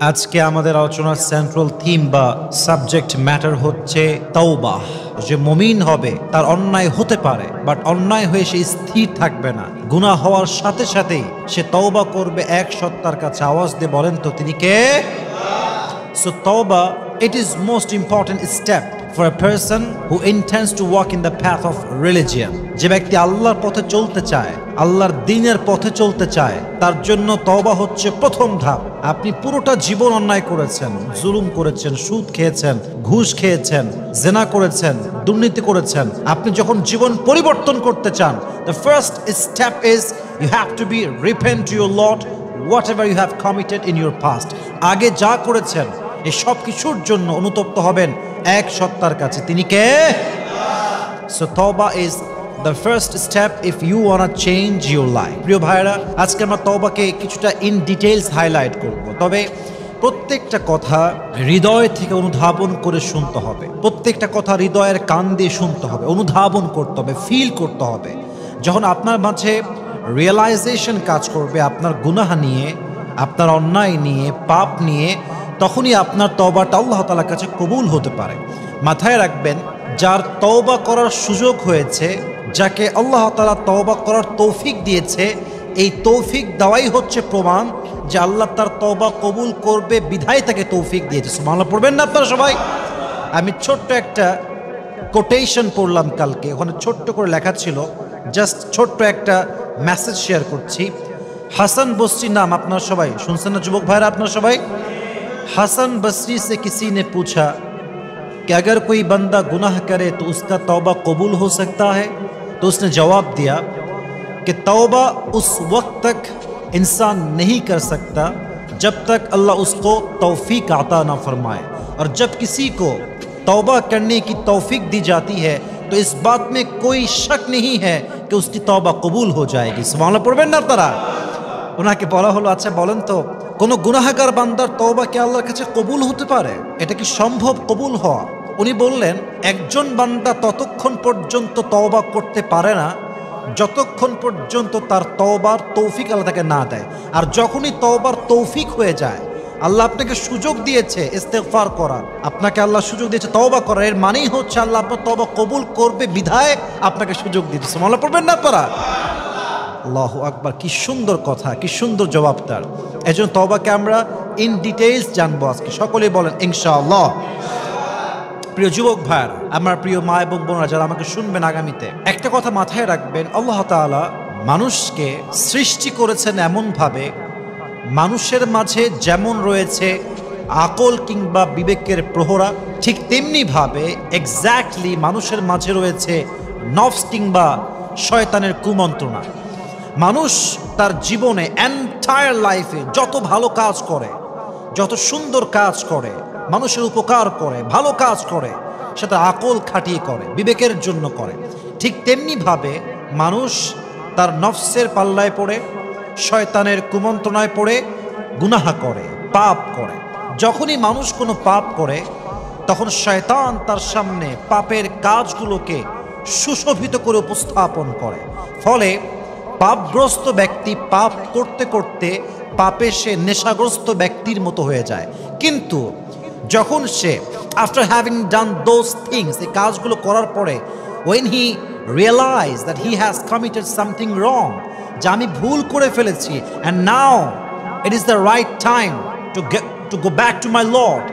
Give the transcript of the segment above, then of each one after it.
আজকে আমাদের আলোচনার সেন্ট্রাল থিম বা সাবজেক্ট ম্যাটার হচ্ছে তাওবাহ। যে মুমিন হবে তার অন্যায় হতে পারে, বাট অন্যায় হয়ে সে স্থির থাকবে না। গুনাহ হওয়ার সাথে সাথেই সে তওবা করবে। এক সত্তার কাছে আওয়াজ দিয়ে বলেন তো তিনি কে? সো তওবা, it is most important step for a person who intends to walk in the path of religion. যে ব্যক্তি আল্লাহর পথে চলতে চায়, আল্লাহর দ্বীনের পথে চলতে চায়, তার জন্য তওবা হচ্ছে প্রথম ধাপ। আপনি পুরোটা জীবন অন্যায় করেছেন, জুলুম করেছেন, সুদ খেয়েছেন, ঘুষ খেয়েছেন, জেনা করেছেন, দুর্নীতি করেছেন। আপনি যখন জীবন পরিবর্তন করতে চান, the first step is you have to be repent to your Lord whatever you have committed in your past. আগে যা করেছেন এই সব কিছুর জন্য অনুতপ্ত হবেন এক সত্তার কাছে, তিনি কে? So তওবা is the first step if you want to change your life. প্রিয় ভাইরা, আজকে আমরা তওবাকে কিছুটা ইন ডিটেইলস হাইলাইট করব। তবে প্রত্যেকটা কথা হৃদয় থেকে অনুধাবন করে শুনতে হবে। প্রত্যেকটা কথা হৃদয়ের কান দিয়ে শুনতে হবে, অনুধাবন করতে হবে, ফিল করতে হবে। যখন আপনার মাঝে রিয়েলাইজেশন কাজ করবে আপনার গুনাহ নিয়ে, আপনার অন্যায় নিয়ে, পাপ নিয়ে, তখনই আপনার তওবাটা আল্লাহ তাআলার কাছে কবুল হতে পারে। মাথায় রাখবেন, যার তওবা করার সুযোগ হয়েছে, যাকে আল্লাহ তাআলা তওবা করার তৌফিক দিয়েছে, এই তৌফিক দেওয়াই হচ্ছে প্রমাণ যে আল্লাহ তার তওবা কবুল করবে, বিধায় তাকে তৌফিক দিয়েছে। সুবহানাল্লাহ পড়বেন না আপনারা সবাই? আমি ছোট্ট একটা কোটেশন পড়লাম কালকে, ওখানে ছোট্ট করে লেখা ছিল, জাস্ট ছোট্ট একটা মেসেজ শেয়ার করছি। হাসান বসরি নাম আপনারা সবাই শুনছেন না যুবক ভাইরা? আপনারা সবাই हसन बसरी से किसी ने पूछा कि अगर कोई बंदा गुनाह करे तो उसका तौबा कबूल हो सकता है? तो उसने जवाब दिया कि तौबा उस वक्त तक इंसान नहीं कर सकता जब तक अल्लाह उसको तौफीक अता ना फरमाए, और जब किसी को तौबा करने की तौफीक दी जाती है तो इस बात में कोई शक नहीं है कि उसकी तौबा कबूल हो जाएगी। सुबहानाल्लाह पढ़বেন না আপনারা? ওনাকে বলা হলো, আচ্ছা বলেন তো, কোন গুনাহগার বান্দার তওবা কি আল্লাহর কাছে কবুল হতে পারে? এটা কি সম্ভব কবুল হওয়া? উনি বললেন, একজন বান্দা ততক্ষণ পর্যন্ত তওবা করতে পারে না যতক্ষণ পর্যন্ত তার তওবার তৌফিক আল্লাহ তাকে না দেয়। আর যখনই তওবার তৌফিক হয়ে যায়, আল্লাহ আপনাকে সুযোগ দিয়েছে ইস্তেগফার করার, আপনাকে আল্লাহ সুযোগ দিয়েছে তওবা করার, এর মানেই হচ্ছে আল্লাহ আপনার তওবা কবুল করবে, বিধায় আপনাকে সুযোগ দিয়েছে। সুবহানাল্লাহ পড়বেন না আপনারা? আল্লাহু আকবার, কি সুন্দর কথা, কি সুন্দর জবাব তার। এজন্য তওবাকে আমরা ইন ডিটেইলস জানবো আজকে, সকলেই বলেন ইনশাআল্লাহ। প্রিয় যুবক ভাইরা, আমার প্রিয় মা এবং বোনরা যারা আমাকে শুনবেন আগামীতে, একটা কথা মাথায় রাখবেন, আল্লাহ তাআলা মানুষকে সৃষ্টি করেছেন এমনভাবে, মানুষের মাঝে যেমন রয়েছে আকল কিংবা বিবেকের প্রহরা, ঠিক তেমনি ভাবে এক্স্যাক্টলি মানুষের মাঝে রয়েছে নফস কিংবা শয়তানের কুমন্ত্রণা। মানুষ তার জীবনে এন্টায়ার লাইফে যত ভালো কাজ করে, যত সুন্দর কাজ করে, মানুষের উপকার করে, ভালো কাজ করে, সেটা আকল খাটিয়ে করে, বিবেকের জন্য করে। ঠিক তেমনিভাবে মানুষ তার নফসের পাল্লায় পড়ে, শয়তানের কুমন্ত্রণায় পড়ে গুনাহ করে, পাপ করে। যখনই মানুষ কোনো পাপ করে, তখন শয়তান তার সামনে পাপের কাজগুলোকে সুশোভিত করে উপস্থাপন করে। ফলে পাপগ্রস্ত ব্যক্তি পাপ করতে করতে পাপে সে নেশাগ্রস্ত ব্যক্তির মতো হয়ে যায়। কিন্তু যখন সে after having done those things, এই কাজগুলো করার পরে, when he realized that he has committed something wrong, যে আমি ভুল করে ফেলেছি, and now it is the right time to go back to my Lord,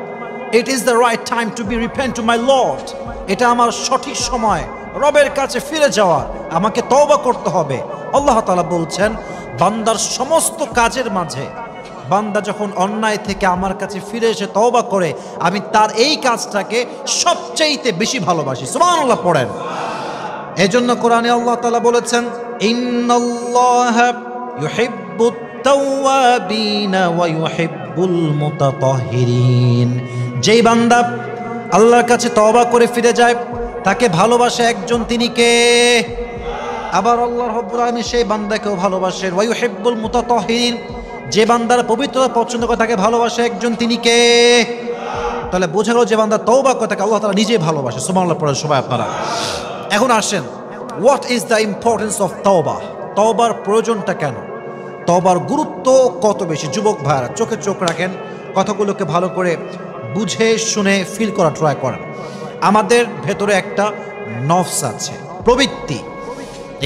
it is the right time to be repent to my Lord, এটা আমার সঠিক সময় রবের কাছে ফিরে যাওয়ার, আমাকে তওবা করতে হবে। আল্লাহ তাআলা বলছেন, বান্দার সমস্ত কাজের মাঝে বান্দা যখন অন্যায় থেকে আমার কাছে ফিরে এসে তওবা করে, আমি তার এই কাজটাকে সবচাইতে বেশি ভালোবাসি। সুবহানাল্লাহ পড়েন। এজন্য কোরআনে আল্লাহ তাআলা বলেছেন, ইন্নাল্লাহা ইউহিব্বুত তাওয়াবিনা ওয়া ইউহিব্বুল মুতাতাহহিরিন। যেই বান্দা আল্লাহর কাছে তওবা করে ফিরে যায়, তাকে ভালোবাসে একজন, তিনি কে? আবার আল্লাহ রাব্বুল আলামিন সেই বান্দাকেও ভালোবাসেন। ওয়া ইউহিব্বুল মুতাতাহহিরিন, যে বান্দার পবিত্রতা পছন্দ করে তাকে ভালোবাসে একজন, তিনি কে? তাহলে বোঝা গেল যে বান্দা তওবা করে তাকে আল্লাহ তাআলা নিজেই ভালোবাসে। সুবহানাল্লাহ পড়েন সবাই আপনারা। এখন আসেন, what is the importance of তওবা? তওবার প্রয়োজনটা কেন? তওবার গুরুত্ব কত বেশি? যুবক ভাইরা চোখে চোখ রাখেন, কথাগুলোকে ভালো করে বুঝে শুনে ফিল করা ট্রাই করেন। আমাদের ভেতরে একটা নফস আছে, প্রবৃত্তি।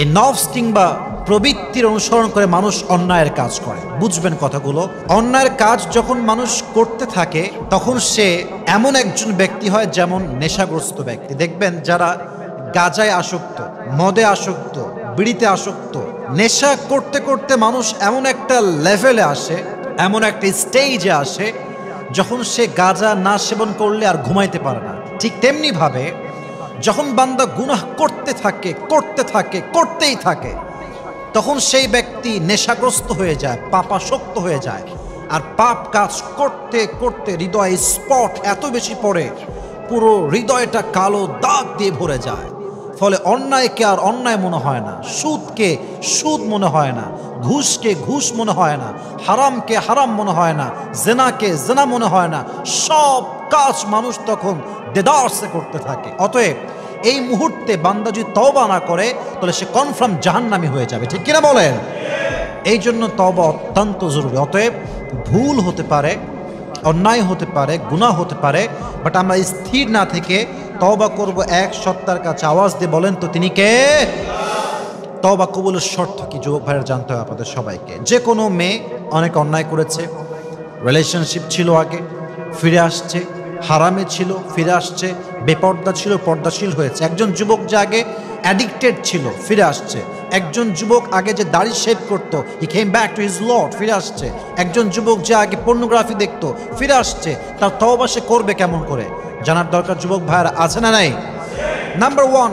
এই নফস কিংবা প্রবৃত্তির অনুসরণ করে মানুষ অন্যায়ের কাজ করে। বুঝবেন কথাগুলো। অন্যায়ের কাজ যখন মানুষ করতে থাকে তখন সে এমন একজন ব্যক্তি হয় যেমন নেশাগ্রস্ত ব্যক্তি। দেখবেন যারা গাঁজায় আসক্ত, মদে আসক্ত, বিড়িতে আসক্ত, নেশা করতে করতে মানুষ এমন একটা লেভেলে আসে, এমন একটা স্টেজে আসে যখন সে গাঁজা না সেবন করলে আর ঘুমাইতে পারে না। ঠিক তেমনি ভাবে যখন বান্দা গুনাহ করতেই থাকে তখন সেই ব্যক্তি নেশাগ্রস্ত হয়ে যায়, পাপাসক্ত হয়ে যায়। আর পাপ কাজ করতে করতে হৃদয়ে স্পট এত বেশি পড়ে, পুরো হৃদয়টা কালো দাগ দিয়ে ভরে যায়। ফলে অন্যায়কে আর অন্যায় মনে হয় না, সুদকে সুদ মনে হয় না, ঘুষকে ঘুষ মনে হয় না, হারামকে হারাম মনে হয় না, জেনাকে জেনা মনে হয় না। সব কাজ মানুষ তখন দেদারসে করতে থাকে। অতএব এই মুহূর্তে বান্দা যদি তওবা না করে তাহলে সে কনফার্ম জাহান্নামী হয়ে যাবে। ঠিক কিনা বলেন? এই জন্য তওবা অত্যন্ত জরুরি। অতএব ভুল হতে পারে, অন্যায় হতে পারে, গুনাহ হতে পারে, বাট আমরা স্থির না থেকে তওবা করব এক সত্তার কাছে। আওয়াজ দিয়ে বলেন তো তিনি কে? তওবা কবুলের শর্ত কি যুবক ভাইয়ের জানতে হবে আপনাদের সবাইকে। যে কোনো মেয়ে অনেক অন্যায় করেছে, রিলেশনশিপ ছিল আগে, ফিরে আসছে, হারামে ছিল, ফিরে আসছে, বেপর্দা ছিল, পর্দাশীল হয়েছে। একজন যুবক যে আগে অ্যাডিক্টেড ছিল, ফিরে আসছে। একজন যুবক আগে যে দাড়ি শেভ করতো, he came back to his lord, ফিরে আসছে। একজন যুবক যে আগে পর্নোগ্রাফি দেখতো, ফিরে আসছে। তার তওবা সে করবে কেমন করে জানার দরকার যুবক ভাইয়েরা, আছে না নাই? নাম্বার 1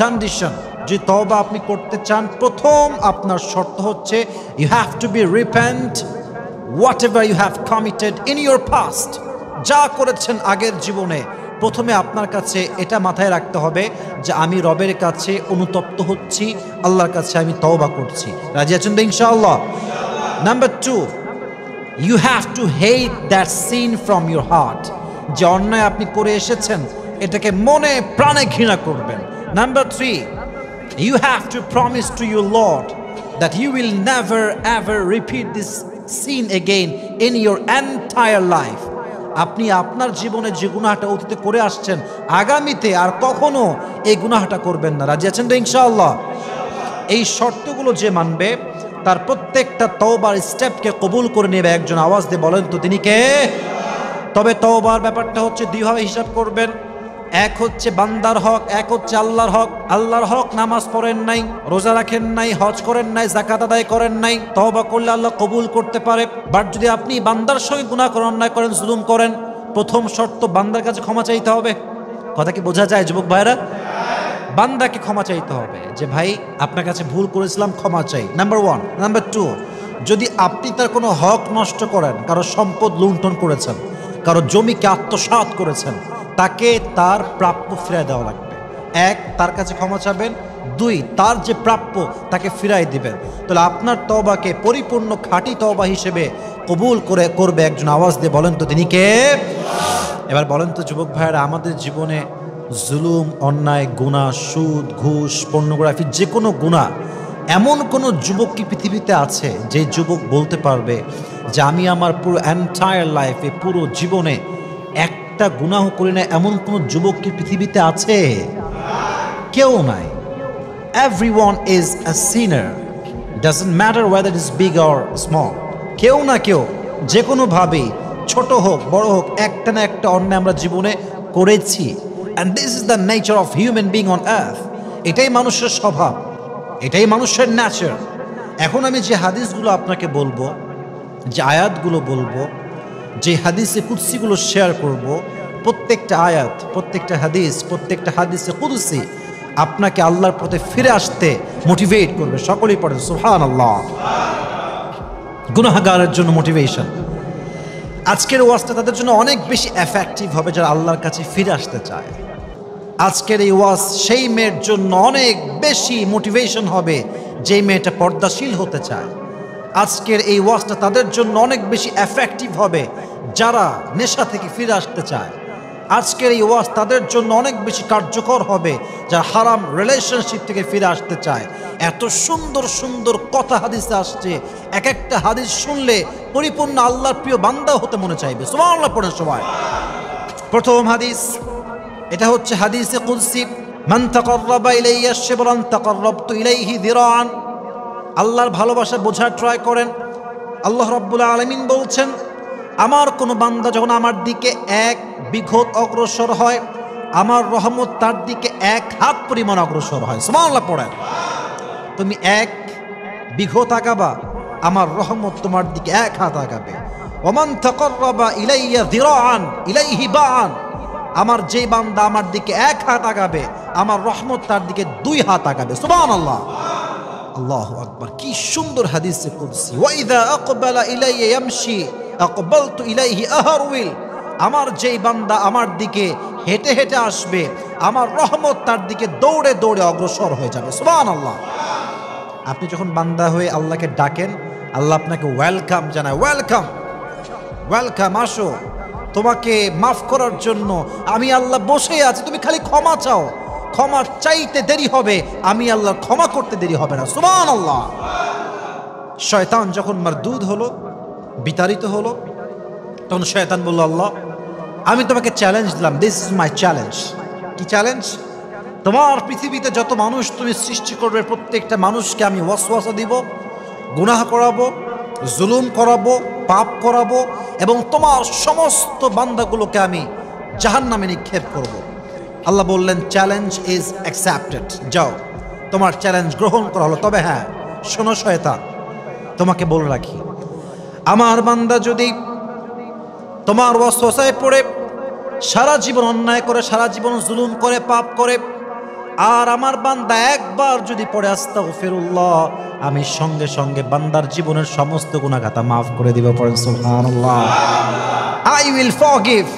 কন্ডিশন, যে তওবা আপনি করতে চান, প্রথম আপনার শর্ত হচ্ছে you have to be repent whatever you have committed in your past. যা করেছেন আগের জীবনে, প্রথমে আপনার কাছে এটা মাথায় রাখতে হবে যে আমি রবের কাছে অনুতপ্ত হচ্ছি, আল্লাহর কাছে আমি তওবা করছি। রাজি আছেন তো ইনশাআল্লাহ? Number 2, you have to hate that sin from your heart. যে অন্যায় আপনি করে এসেছেন এটাকে মনে প্রাণে ঘৃণা করবেন। Number 3, you have to promise to your Lord that you will never ever repeat this sin again in your entire life. আপনি আপনার জীবনে যে গুনাহটা অতীতে করে আসছেন, আগামীতে আর কখনো এই গুনাহটা করবেন না। রাজি আছেন তো ইনশাআল্লাহ? এই শর্তগুলো যে মানবে তার প্রত্যেকটা তওবার স্টেপকে কবুল করে নেবে একজন। আওয়াজ দিয়ে বলেন তো তিনি কে? তবে তওবার ব্যাপারটা হচ্ছে দুইভাবে হিসাব করবেন। এক হচ্ছে বান্দার হক, এক হচ্ছে আল্লাহর হক। আল্লাহর হক, নামাজ পড়েন নাই, রোজা রাখেন নাই, হজ করেন নাই, যাকাত আদায় করেন নাই, তওবা করলে আল্লাহ কবুল করতে পারে। বাট যদি আপনি বান্দার সঙ্গে গুনাহ করেন, অন্যায় করেন, জুলুম করেন, প্রথম শর্ত বান্দার কাছে ক্ষমা চাইতে হবে। কথা কি বোঝা যায় যুবক ভাইরা? বান্দাকে ক্ষমা চাইতে হবে যে ভাই আপনার কাছে ভুল করেছিলাম, ক্ষমা চাই। নাম্বার 1। নাম্বার 2, যদি আপনি তার কোনো হক নষ্ট করেন, কারো সম্পদ লুণ্ঠন করেছেন, কারো জমিকে আত্মসাৎ করেছেন, তাকে তার প্রাপ্য ফিরাই দেওয়া লাগবে। 1, তার কাছে ক্ষমা চাবেন। 2, তার যে প্রাপ্য তাকে ফিরাই দিবেন। তাহলে আপনার তওবাকে পরিপূর্ণ খাঁটি তওবা হিসেবে কবুল করবে একজন। আওয়াজ দিয়ে বলেন তো তিনি কে? এবার বলেন তো যুবক ভাইয়েরা, আমাদের জীবনে জুলুম, অন্যায়, গুনাহ, সুদ, ঘুষ, পর্নোগ্রাফি, যে কোনো গুনাহ, এমন কোনো যুবক কি পৃথিবীতে আছে যে যুবক বলতে পারবে যে আমি আমার পুরো এন্টায়ার লাইফে, পুরো জীবনে একটা গুনাহ করি না? এমন কোন যুবক কি পৃথিবীতে আছে? কেউ নাই। Everyone is a sinner, doesn't matter whether it is big or small. কেউ না কেউ যে কোনোভাবে, ছোট হোক বড় হোক, একটা না একটা অন্যায় আমরা জীবনে করেছি। And this is the nature of human being on earth. এটাই মানুষের স্বভাব, এটাই মানুষের নেচার। এখন আমি যে হাদিসগুলো আপনাকে বলবো, যে আয়াতগুলো বলবো, যে হাদিসে কুদসিগুলো শেয়ার করব, প্রত্যেকটা আয়াত, প্রত্যেকটা হাদিসে কুদসি আপনাকে আল্লাহর পথে ফিরে আসতে মোটিভেট করবে। সকলেই পড়েন সুবহানাল্লাহ। গুনাহগারের জন্য মোটিভেশন। আজকের ওয়াজটা তাদের জন্য অনেক বেশি এফেক্টিভ হবে যারা আল্লাহর কাছে ফিরে আসতে চায়। আজকের এই ওয়াজ সেই মেয়ের জন্য অনেক বেশি মোটিভেশন হবে যেই মেয়েটা পর্দাশীল হতে চায়। আজকের এই ওয়াজটা তাদের জন্য অনেক বেশি এফেক্টিভ হবে যারা নেশা থেকে ফিরে আসতে চায়। আজকের এই ওয়াজ তাদের জন্য অনেক বেশি কার্যকর হবে যারা হারাম রিলেশনশিপ থেকে ফিরে আসতে চায়। এত সুন্দর সুন্দর কথা হাদিসে আসছে, এক একটা হাদিস শুনলে পরিপূর্ণ আল্লাহর প্রিয় বান্দা হতে মনে চাইবে। সুবহানাল্লাহ পড়েন সবাই। প্রথম হাদিস, এটা হচ্ছে হাদিসে কুদসি, মান তাকাররাবা ইলাইয়া শিবরান তাকাররাবতু ইলাইহি যিরাআন। আল্লাহর ভালোবাসা বোঝার ট্রাই করেন। আল্লাহ রাব্বুল আলামিন বলছেন, আমার কোন বান্দা যখন আমার দিকে 1 বিঘত অগ্রসর হয়, আমার রহমত তার দিকে 1 হাত পরিমাণ অগ্রসর হয়। সুবহানাল্লাহ পড়েন। তুমি 1 বিঘত আগাবা, আমার রহমত তোমার দিকে 1 হাত আগাবে। ওমান তাকাররাবা ইলাইয়া যিরাআন ইলাইহি বাআন। আমার যেই বান্দা আমার দিকে 1 হাত আগাবে, আমার রহমত তার দিকে 2 হাত আগাবে। সুবহানাল্লাহ, আল্লাহু আকবার। কি সুন্দর হাদিসে কুদসি। ওয়া ইযা আকবালা ইলাইয়া ইয়ামশি আকবালতু ইলাইহি আহরউইল। আমার যেই বান্দা আমার দিকে হেঁটে হেঁটে আসবে, আমার রহমত তার দিকে দৌড়ে দৌড়ে অগ্রসর হয়ে যাবে। সুবহানাল্লাহ। আপনি যখন বান্দা হয়ে আল্লাহকে ডাকেন, আল্লাহ আপনাকে ওয়েলকাম জানায়। ওয়েলকাম, ওয়েলকাম, আসো, তোমাকে মাফ করার জন্য আমি আল্লাহ বসে আছি, তুমি খালি ক্ষমা চাও। ক্ষমা চাইতে দেরি হবে, আমি আল্লাহ ক্ষমা করতে দেরি হবে না। সুবহানাল্লাহ। শয়তান যখন মারদুদ হলো, বিতাড়িত হলো, তখন শয়তান বলল, আল্লাহ আমি তোমাকে চ্যালেঞ্জ দিলাম, দিস ইজ মাই চ্যালেঞ্জ। কি চ্যালেঞ্জ? তোমার পৃথিবীতে যত মানুষ তুমি সৃষ্টি করবে, প্রত্যেকটা মানুষকে আমি ওয়াসওয়াসা দিব, গুনাহ করাবো, জুলুম করাবো, পাপ করাবো, এবং তোমার সমস্ত বান্দাগুলোকে আমি জাহান্নামে নিক্ষেপ করব। আল্লাহ বললেন, চ্যালেঞ্জ ইজ অ্যাকসেপ্টেড, যাও, তোমার চ্যালেঞ্জ গ্রহণ করা হলো। তবে হ্যাঁ, শোনো শয়তান, তোমাকে বলে রাখি, আমার বান্দা যদি তোমার ওয়াসওয়াসায় পড়ে সারা জীবন অন্যায় করে, সারা জীবন জুলুম করে, পাপ করে, আর আমার বান্দা একবার যদি পড়ে আস্তাগফিরুল্লাহ, আমি সঙ্গে সঙ্গে বান্দার জীবনের সমস্ত গুনাহগাতা মাফ করে দিব। পড়েন সুবহানাল্লাহ। I will forgive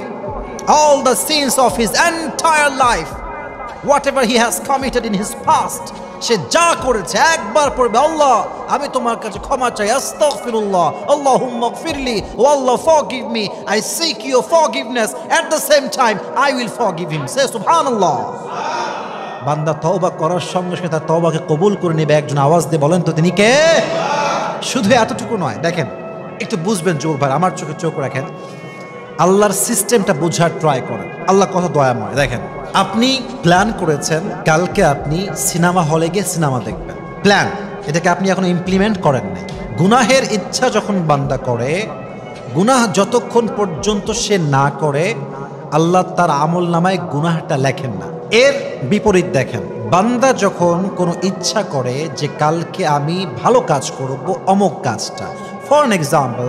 all the sins of his entire life, whatever he has committed in his past. সে যা করেছে একবার পড়বে, আল্লাহ আমি তোমার কাছে ক্ষমা চাই, আস্তাগফিরুল্লাহ, আল্লাহুম্মা গফিরলি, O Allah forgive me, I seek your forgiveness, at the same time I will forgive him. সে সুবহানাল্লাহ। বান্দা তওবা করার সঙ্গে সঙ্গে তার তওবাকে কবুল করে নেবে। একজন আওয়াজ দিয়ে বলেন তো তিনি কে? শুধু এতটুকু নয়, দেখেন একটু বুঝবেন যুবক ভাই, আমার চোখে চোখ রাখেন, আল্লাহর সিস্টেমটা বোঝার ট্রাই করেন। আল্লাহ কত দয়াময়। দেখেন, আপনি প্ল্যান করেছেন কালকে আপনি সিনেমা হলে গিয়ে সিনেমা দেখবেন, প্ল্যান, এটাকে আপনি এখন ইমপ্লিমেন্ট করেন নাই। গুনাহের ইচ্ছা যখন বান্দা করে, গুনাহ যতক্ষণ পর্যন্ত সে না করে, আল্লাহ তার আমল নামায় গুনাহটা লেখেন না। এর বিপরীত দেখেন, বান্দা যখন কোনো ইচ্ছা করে যে কালকে আমি ভালো কাজ করব, অমুক কাজটা, for an example,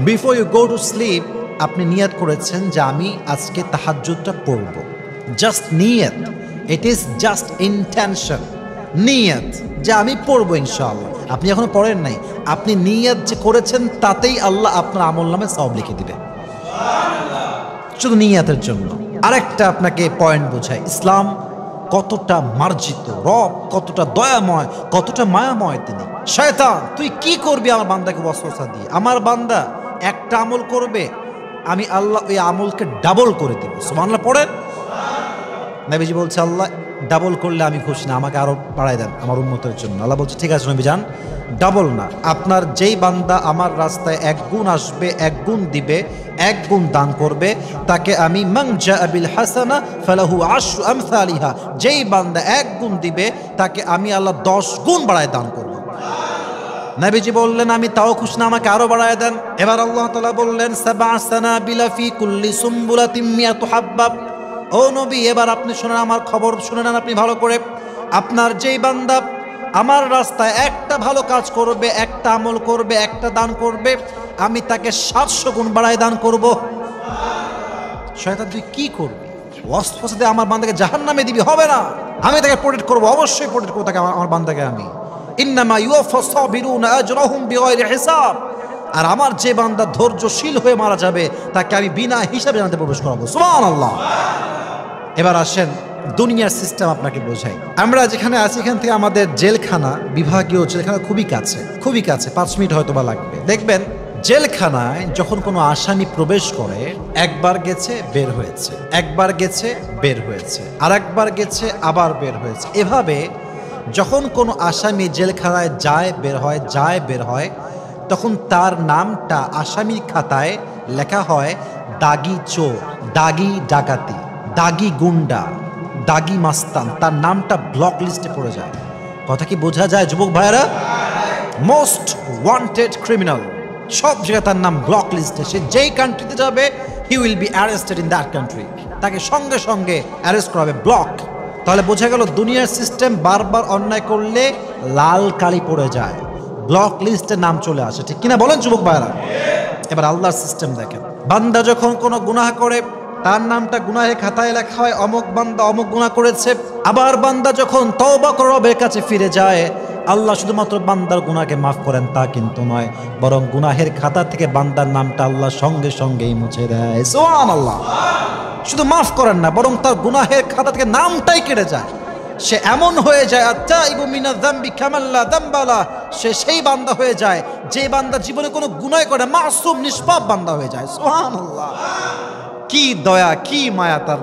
before you go to sleep, আপনি নিয়ত করেছেন যে আমি আজকে তাহাজ্জুদটা পড়ব। জাস্ট নিয়ত, ইট ইজ জাস্ট ইন্টেনশন, নিয়ত যে আমি পড়বো ইনশাআল্লাহ। আপনি এখনো পড়েন নাই, আপনি নিয়ত যে করেছেন তাতেই আল্লাহ আপনার আমল নামে সওয়াব লিখে দিবে, শুধু নিয়তের জন্য। আরেকটা আপনাকে পয়েন্ট বোঝায়, ইসলাম কতটা মার্জিত, রব কতটা দয়াময়, কতটা মায়াময় তিনি। শয়তান তুই কি করবি আমার বান্দাকে ওয়াসওয়াসা দিয়ে? আমার বান্দা একটা আমল করবে, আমি আল্লাহ ওই আমলকে ডাবল করে দেব। সুবহানাল্লাহ পড়েন। নবীজি বলছে, আল্লাহ ডাবল করলে আমি খুশি না, আমাকে আরো বাড়ায় দেন আমার উম্মতের জন্য। আল্লাহ বলছে, ঠিক আছে নবী যান, ডাবল না, আপনার যেই বান্দা আমার রাস্তায় 1 গুণ আসবে, 1 গুণ দিবে, 1 গুণ দান করবে, তাকে আমি মান জাআ বিল হাসানা ফালাহু আশরু আমসালিহা, যেই বান্দা 1 গুণ দিবে তাকে আমি আল্লাহ 10 গুণ বাড়ায় দান করব। নবীজি বললেন, আমি তাও খুশি না, আমাকে আরো বাড়ায় দেন। এবার আল্লাহ তাআলা বললেন, সাবআ সানাবিলা ফি কুল্লি সুমবুলাতিন মিয়াতু হাব্বাব। ও নবী, এবার আপনি শুনেন, আমার খবর শুনে নেন আপনি ভালো করে। আপনার যেই বান্দা আমার রাস্তায় একটা ভালো কাজ করবে, একটা আমল করবে, একটা দান করবে, আমি তাকে 700 গুণ বাড়ায় দান করব। শয়তান তুই কি করবি? ওয়াসওয়াসা দিয়ে আমার বান্দাকে জাহান্নামে দিবি? হবে না, আমি তাকে প্রোটেক্ট করব, অবশ্যই প্রোটেক্ট করব তাকে, আমার বান্দাকে আমি। ইন্নামা ইউওয়াফাস সাবিরুনা আজরাহুম বিগাইরি হিসাব। আর আমার যে বান্দা ধৈর্যশীল হয়ে মারা যাবে, তাকে আমি বিনা হিসাবে জান্নাতে প্রবেশ করাবো। সুবহানাল্লাহ। এবার আসেন দুনিয়ার সিস্টেম আপনাকে বোঝাই। আমরা যেখানে আছি এখান থেকে আমাদের জেলখানা, বিভাগীয় জেলখানা খুবই কাছে, খুবই কাছে, 5 মিনিট হয়তো বা লাগবে। দেখবেন জেলখানায় যখন কোনো আসামি প্রবেশ করে, একবার গেছে বের হয়েছে, একবার গেছে বের হয়েছে, আর একবার গেছে আবার বের হয়েছে, এভাবে যখন কোনো আসামি জেলখানায় যায় বের হয়, যায় বের হয়, তখন তার নামটা আসামির খাতায় লেখা হয় দাগি চোর, দাগি ডাকাতি, দাগি গুন্ডা, দাগি মাস্তান। তার নামটা ব্লক লিস্টে পড়ে যায়। কথা কি বোঝা যায় যুবক ভাইয়েরা? মোস্ট ওয়ান্টেড ক্রিমিনাল, সব জায়গায় তার নাম ব্লক লিস্টে। সে যেই কান্ট্রিতে যাবে, he will be arrested in that country. তাকে সঙ্গে সঙ্গে অ্যারেস্ট করা হবে, ব্লক। তাহলে বোঝা গেল দুনিয়ার সিস্টেম বারবার অন্যায় করলে লাল কালি পড়ে যায়, ব্লক লিস্টে নাম চলে আসে। ঠিক কিনা বলেন যুবক ভাইরা? এবার আল্লাহর সিস্টেম দেখেন। বান্দা যখন কোনো গুনাহ করে, তার নামটা গুনাহের খাতায় লেখা হয়, অমুক বান্দা অমুক গুনাহ করেছে। আবার বান্দা যখন তওবা করে রবের কাছে ফিরে যায়, আল্লাহ শুধুমাত্র বান্দার গুনাহকে মাফ করেন তা কিন্তু নয়, বরং গুনাহের খাতা থেকে বান্দার নামটা আল্লাহ সঙ্গে সঙ্গেই মুছে দেয়। সুবহানাল্লাহ। শুধু মাফ করেন না, বরং তার গুনাহের খাতা থেকে নামটাই কেটে যায়। সে এমন হয়ে যায়, আত্তাইবু মিনায যামবি কামান লা যামবালা, সে সেই বান্দা হয়ে যায় যে বান্দা জীবনে কোনো গুনাহ করে, মাসুম নিষ্পাপ বান্দা হয়ে যায়। সুবহানাল্লাহ। কি দয়া, কি মায়া তার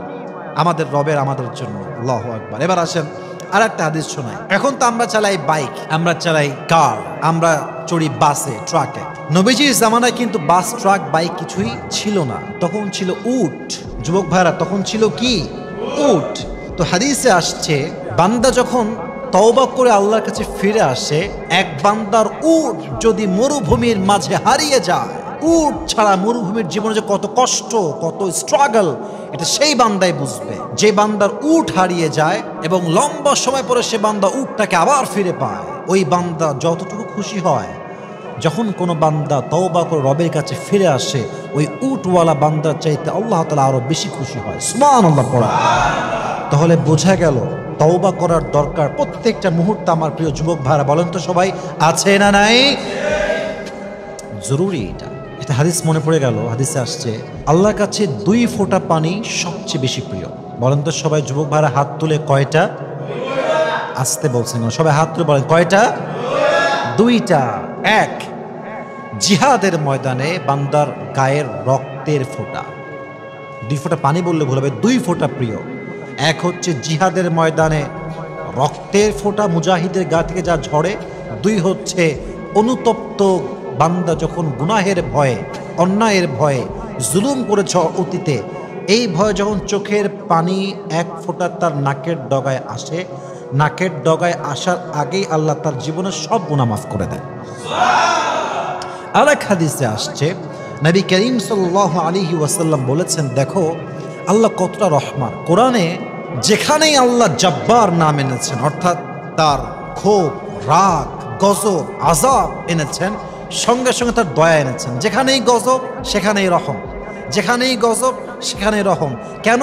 আমাদের রবের আমাদের জন্য। আল্লাহু আকবার। এবার আসেন আর একটা হাদিস শোনাই। এখন তো আমরা চালাই বাইক, আমরা চালাই কার, আমরা চড়ি বাসে, ট্রাকে। নবীজির জামানায় কিন্তু বাস, ট্রাক, বাইক কিছুই ছিল না। তখন ছিল উট। যুবক ভাইরা, তখন ছিল কি? উট। তো হাদিসে আসছে, বান্দা যখন তওবা করে আল্লাহর কাছে ফিরে আসে, এক বান্দার উট যদি মরুভূমির মাঝে হারিয়ে যায়, উট ছাড়া মরুভূমির জীবনে যে কত কষ্ট, কত স্ট্রাগল, এটা সেই বান্দাই বুঝবে। যে বান্দার উট হারিয়ে যায় এবং লম্বা সময় পরে সে বান্দা উটটাকে আবার ফিরে পায়, ওই বান্দা যতটুকু খুশি হয়। যখন কোনো বান্দা তওবা করে রবের কাছে ফিরে আসে, ওই উটওয়ালা বান্দার চাইতে আল্লাহ তাআলা আরো বেশি খুশি হয়। সুবহানাল্লাহ পড়া। তাহলে বোঝা গেল তওবা করার দরকার প্রত্যেকটা মুহূর্তে। আমার প্রিয় যুবক ভাইরা বলেন তো সবাই, আছে না নাই? জরুরি এটা। এটা হাদিস মনে পড়ে গেল। হাদিসে আসছে আল্লাহর কাছে 2 ফোঁটা পানি সবচেয়ে বেশি প্রিয়। বলেন তো সবাই, যুবক ভাইরা হাত তুলে কয়টা? আসতে বলছেন না, সবাই হাত তুলে বলেন কয়টা? 2টা। এক, জিহাদের ময়দানে বান্দার গায়ের রক্তের ফোঁটা। 2 ফোঁটা পানি বললে ভুল হবে, 2 ফোঁটা প্রিয়। এক হচ্ছে জিহাদের ময়দানে রক্তের ফোঁটা, মুজাহিদের গা থেকে যা ঝরে। 2 হচ্ছে অনুতপ্ত বান্দা যখন গুনাহের ভয়ে, অন্যায়ের ভয়ে, জুলুম করেছ অতীতে, এই ভয়ে যখন চোখের পানি 1 ফোঁটা তার নাকের ডগায় আসে, নাকের ডগায় আসার আগেই আল্লাহ তার জীবনের সব গুনাহ মাফ করে দেন। আরেক হাদিসে আসছে, নবী করিম সাল্লাল্লাহু আলাইহি ওয়াসাল্লাম বলেছেন, দেখো আল্লাহ কতটা রহমান। কোরআনে যেখানেই আল্লাহ জব্বার নাম এনেছেন, অর্থাৎ তার ক্ষোভ, রাগ, গজব, আযাব এনেছেন, সঙ্গে সঙ্গে তার দয়া এনেছেন। যেখানেই গজব সেখানেই রহম, যেখানেই গজব সেখানেই রহম। কেন?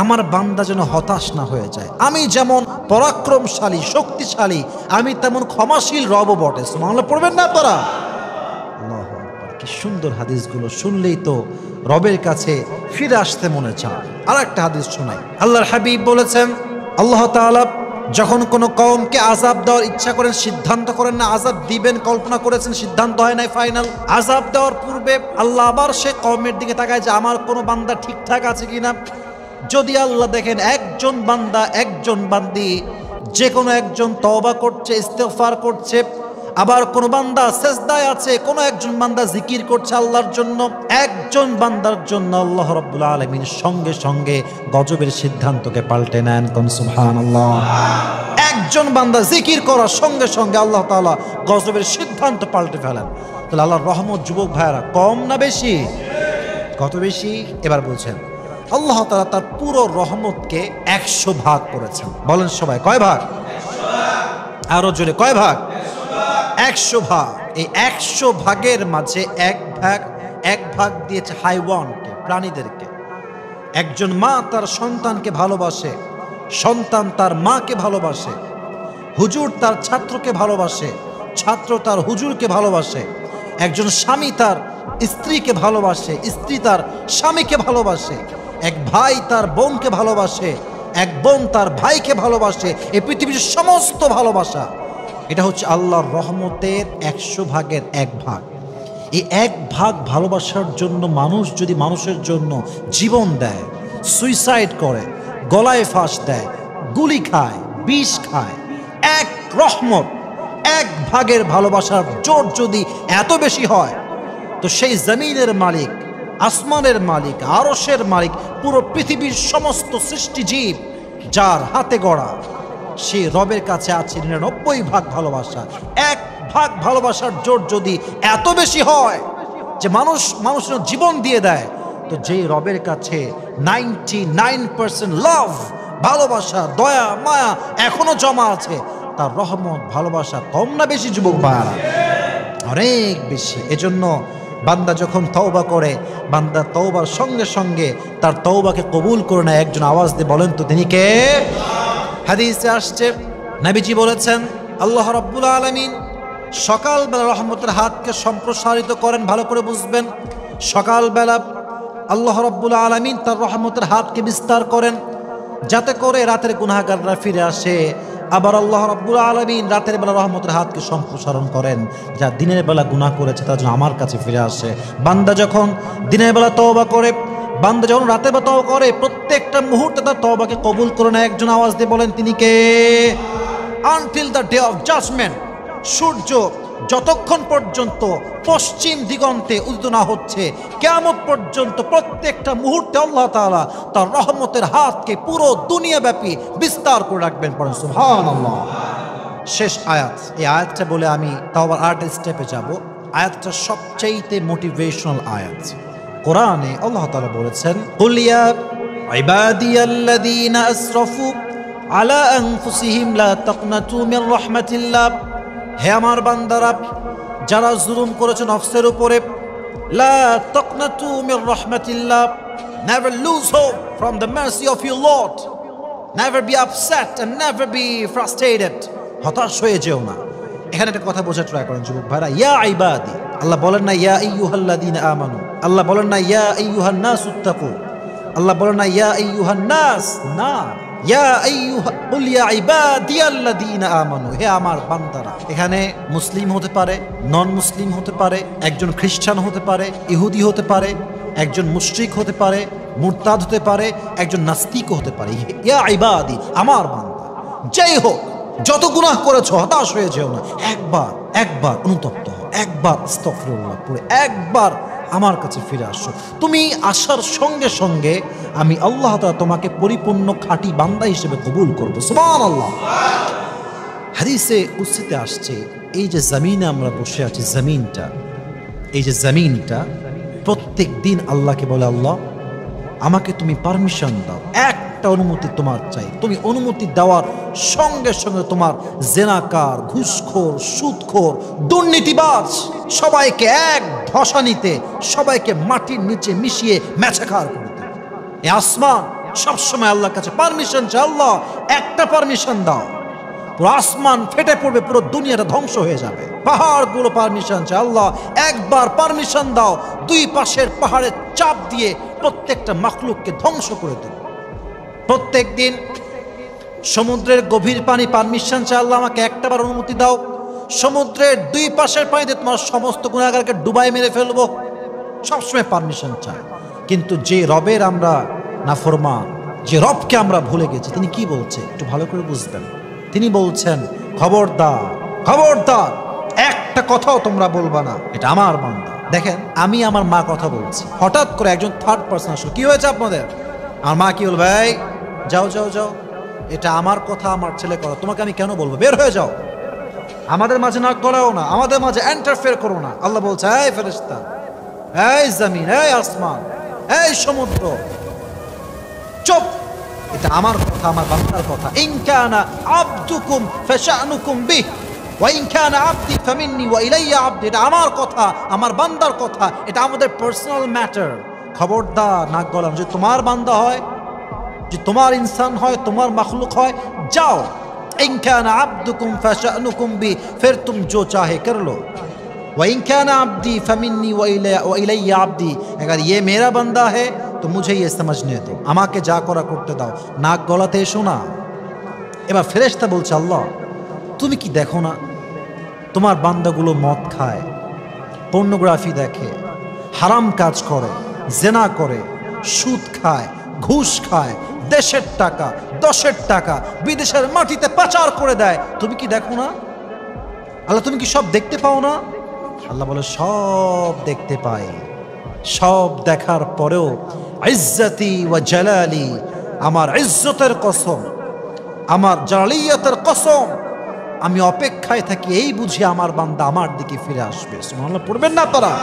আমার বান্দা যেন হতাশ না হয়ে যায়। আমি যেমন পরাক্রমশালী, শক্তিশালী, আমি তেমন ক্ষমাশীল রব বটে। সুবহানাল্লাহ পড়বেন না আপনারা? আল্লাহু আকবার। কি সুন্দর হাদিসগুলো, শুনলেই তো রবের কাছে ফিরে আসতে মনে চায়। আর একটা হাদিস শোনাই। আল্লাহর হাবিব বলেছেন, আল্লাহ তাআলা যখন কোনো কওমকে আযাব দেওয়ার ইচ্ছা করেন, সিদ্ধান্ত করেন না আযাব দিবেন, কল্পনা করেছেন, সিদ্ধান্ত হয় নাই ফাইনাল। আযাব দেওয়ার পূর্বে আল্লাহ আবার সে কওমের দিকে তাকায় যে আমার কোনো বান্দা ঠিকঠাক আছে কিনা। যদি আল্লাহ দেখেন একজন বান্দা, একজন বান্দি, যে কোনো একজন তওবা করছে, ইস্তেগফার করছে, আবার কোন বান্দা সেজদায় আছে, কোন একজন বান্দা জিকির করছে আল্লাহর জন্য, একজন বান্দার জন্য আল্লাহ রাব্বুল আলামিন সঙ্গে সঙ্গে গজবের সিদ্ধান্তকে পাল্টে নেন। কোন সুবহানাল্লাহ। একজন বান্দা জিকির করার সঙ্গে সঙ্গে আল্লাহ তাআলা গজবের সিদ্ধান্ত পাল্টে ফেলেন। তাহলে আল্লাহর রহমত যুবক ভাইরা কম না বেশি? কত বেশি? এবার বলছেন আল্লাহ তাআলা তার পুরো রহমতকে 100 ভাগ করেছেন। বলেন সবাই কয় ভাগ? আরো জোরে কয় ভাগ? 100 ভাগ। এই 100 ভাগের মাঝে এক ভাগ দিয়েছে হাইওয়ানকে, প্রাণীদেরকে। একজন মা তার সন্তানকে ভালোবাসে, সন্তান তার মাকে ভালোবাসে, হুজুর তার ছাত্রকে ভালোবাসে, ছাত্র তার হুজুরকে ভালোবাসে, একজন স্বামী তার স্ত্রীকে ভালোবাসে, স্ত্রী তার স্বামীকে ভালোবাসে, এক ভাই তার বোনকে ভালোবাসে, এক বোন তার ভাইকে ভালোবাসে। এই পৃথিবীর সমস্ত ভালোবাসা, এটা হচ্ছে আল্লাহর রহমতের 100 ভাগের 1 ভাগ। এই 1 ভাগ ভালোবাসার জন্য মানুষ যদি মানুষের জন্য জীবন দেয়, সুইসাইড করে, গলায় ফাঁস দেয়, গুলি খায়, বিষ খায়, এক রহমত, 1 ভাগের ভালোবাসার জোর যদি এত বেশি হয়, তো সেই জমিনের মালিক, আসমানের মালিক, আরশের মালিক, পুরো পৃথিবীর সমস্ত সৃষ্টিজীব যার হাতে গড়া, সেই রবের কাছে আছে 99 ভাগ ভালোবাসা। 1 ভাগ ভালোবাসার জোর যদি এত বেশি হয় যে মানুষের জীবন দিয়ে দেয়, তো যেই রবের কাছে 99% লাভ, ভালোবাসা, দয়া, মায়া এখনো জমা আছে, তার রহমত, ভালোবাসা কম না বেশি যুবক ভাইরা? অনেক বেশি। এজন্য বান্দা যখন তওবা করে, বান্দা তওবার সঙ্গে সঙ্গে তার তওবাকে কবুল করে নেয়। একজন আওয়াজ দিয়ে বলেন তো তিনি কে? হাদিসে আসছে, নবীজি বলেছেন, আল্লাহ রাব্বুল আলামিন সকালবেলা রহমতের হাতকে সম্প্রসারিত করেন। ভালো করে বুঝবেন, সকালবেলা আল্লাহ রাব্বুল আলামিন তার রহমতের হাতকে বিস্তার করেন যাতে করে রাতের গুনাহগাররা ফিরে আসে। আবার আল্লাহ রাব্বুল আলামিন রাতের বেলা রহমতের হাতকে সম্প্রসারণ করেন, যা দিনের বেলা গুনাহ করেছে তার জন্য আমার কাছে ফিরে আসে। বান্দা যখন দিনের বেলা তওবা করে, বান্দা যখন রাতের বেলা তওবা করে, প্রত্যেকটা মুহূর্তে তার তওবাকে কবুল করে নেয়। একজন আওয়াজ দিয়ে বলেন তিনি কে? Until the day of judgment, সূর্য যতক্ষণ পর্যন্ত পশ্চিম দিগন্তে উদিত না হচ্ছে, কিয়ামত পর্যন্ত প্রত্যেকটা মুহূর্তে আল্লাহ তাআলা তার রহমতের হাতকে পুরো দুনিয়াব্যাপী বিস্তার করে রাখবেন। পড়েন সুবহানাল্লাহ। শেষ আয়াত, এই আয়াতটা বলে আমি তাওবার 8 স্টেপে যাব। আয়াতটা সবচেয়ে মোটিভেশনাল আয়াত। কোরআনে আল্লাহ তাআলা বলেছেন, কুল ইয়া ইবাদিয়াল্লাযীনা আসরাফু আলা আনফুসিহিম লা তাকনাতু মির রাহমাতিল্লাহ, হে আমার বান্দারা যারা জুলুম করেছে নফসের উপরে, লা তাকনাতু Mir রাহমাতিল্লাহ, never lose hope from the mercy of your Lord, never be upset and never be frustrated, হতাশ হয়ে যেও না। এখানে একটা কথা বোঝার ট্রাই করেন যুবক ভাইরা, ইয়া ইবাদি, আল্লাহ বলেন না ইয়া আইয়ুহাল্লাযীনা আমানু, আল্লাহ বলেন না ইয়া আইয়ুহান নাসুত্তাকু, আল্লাহ বলেন না ইয়া আইয়ুহান নাস, না, ইয়া আইয়ুহা কুল ইয়া ইবাদিয়াল্লাযীনা আমানু, হে আমার বান্দারা। এখানে মুসলিম হতে পারে, নন মুসলিম হতে পারে, একজন খ্রিস্টান হতে পারে, ইহুদি হতে পারে, একজন মুশরিক হতে পারে, মুরতাদ হতে পারে, একজন নাস্তিক হতে পারে। ইয়া ইবাদি, আমার বান্দা, যেই হোক, যত গুনাহ করেছো হতাশ হয়ে যেও না। একবার অনুতপ্ত হও, একবার আস্তাগফিরুল্লাহ পড়ে একবার আমার কাছে ফিরে আসো। তুমি আসার সঙ্গে সঙ্গে আমি আল্লাহ তাআলা তোমাকে পরিপূর্ণ খাঁটি বান্দা হিসেবে কবুল করব। সুবহানাল্লাহ। হাদিসে কুদসিতে আসছে, এই যে জমিনে আমরা বসে আছি, জমিনটা, এই যে জমিনটা প্রত্যেক দিন আল্লাহকে বলে, আল্লাহ আমাকে তুমি পারমিশন দাও, একটা অনুমতি তোমার চাই। তুমি অনুমতি দেওয়ার সঙ্গে সঙ্গে তোমার জেনাকার, ঘুষখোর, সুদখোর, দুর্নীতিবাজ সবাইকে এক ধসানিতে, সবাইকে মাটির নিচে মিশিয়ে মেছাকার করে দেবে। এই আসমান সবসময় আল্লাহর কাছে পারমিশন চায়, আল্লাহ একটা পারমিশন দাও, পুরো আসমান ফেটে পড়বে, পুরো দুনিয়াটা ধ্বংস হয়ে যাবে। পাহাড়গুলো পারমিশন চায়, আল্লাহ একবার পারমিশন দাও, 2 পাশের পাহাড়ের চাপ দিয়ে প্রত্যেকটা মাখলুককে ধ্বংস করে দেবে। প্রত্যেক দিন সমুদ্রের গভীর পানি পারমিশন চায়, আল্লাহ আমাকে একটাবার অনুমতি দাও, সমুদ্রের 2 পাশের পানিতে তোমার সমস্ত গুনাহগারকে ডুবাই মেরে ফেলবো। সবসময় পারমিশন চায়। কিন্তু যে রবের আমরা নাফরমান, যে রবকে আমরা ভুলে গেছি, তিনি কি বলছে একটু ভালো করে বুঝবেন। তিনি বলছেন, খবরদার খবরদার, একটা কথাও তোমরা বলবা না, এটা আমার বান্দা। দেখেন, আমি আমার মা কথা বলছি, হঠাৎ করে একজন থার্ড পার্সন আসলো, কি হয়েছে আপনাদের? আমার মা কি বলবে, ভাই যাও যাও যাও, এটা আমার কথা, আমার ছেলে কথা, তোমাকে আমি কেন বলবো, বের হয়ে যাও, আমাদের মাঝে নাক গলাও না, আমাদের মাঝে এন্টারফেয়ার করো না। আল্লাহ বলছে, এই ফেরেশতা, এই জমিন, এই আসমান, এই সমুদ্র, চুপ, এটা আমার কথা, আমার বান্দার কথা। ইন কানা আবদুকুম ফাশানুকুম বিহ ওয়া ইন কানা আবদি ফামিন্নি ওয়া ইলাইয়া আবদি, এটা আমার কথা, আমার বান্দার কথা, এটা আমাদের পার্সোনাল ম্যাটার। খবরদার নাক গলানো। যদি তোমার বান্দা হয়, যে তোমার ইনসান হয়, তোমার মাখলুক হয়, যাও। ইন কানা আবদুকুম ফাশানুকুম বিহ, फिर तुम जो चाहे कर लो। वा इन काना अब्दी फमिन्नी व इलैया अब्दी, अगर ये मेरा बंदा है তো মুঝে ইয়ে সমঝনে দো, আমাকে যা করা করতে দাও, নাক গলাতে এসো না। এবার ফেরেশতা বলছে, আল্লাহ তুমি কি দেখো না তোমার বান্দাগুলো মদ খায়, পর্নোগ্রাফি দেখে, হারাম কাজ করে, জেনা করে, সুদ খায়, ঘুষ খায়, দেশের টাকা, দশের টাকা বিদেশের মাটিতে পাচার করে দেয়, তুমি কি দেখো না? আল্লাহ তুমি কি সব দেখতে পাও না? আল্লাহ বলে সব দেখতে পাই। সব দেখার পরেও ইজ্জতি ওয়া জালালি, আমার ইজ্জতের কসম, আমার জালালিয়াতের কসম, আমি অপেক্ষায় থাকি এই বুঝি আমার বান্দা আমার দিকে ফিরে আসবে। সুবহানাল্লাহ পড়বেন না তারা?